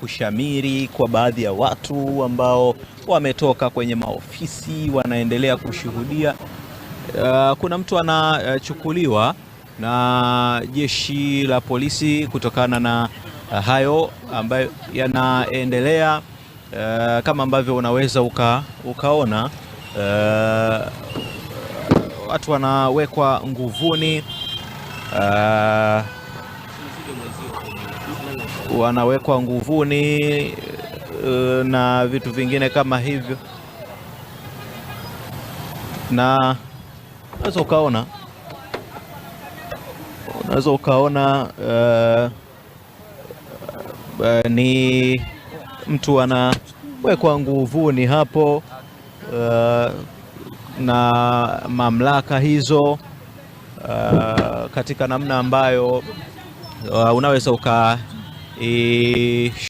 kushamiri kwa baadhi ya watu ambao wametoka kwenye maofisi wanaendelea kushuhudia. Kuna mtu anachukuliwa na jeshi la polisi kutokana na hayo ambayo yanaendelea. Kama ambavyo unaweza ukaona, watu wanawekwa nguvuni, na vitu vingine kama hivyo, na unaweza ukaona ni mtu anawekwa nguvuni hapo na mamlaka hizo, katika namna ambayo unaweza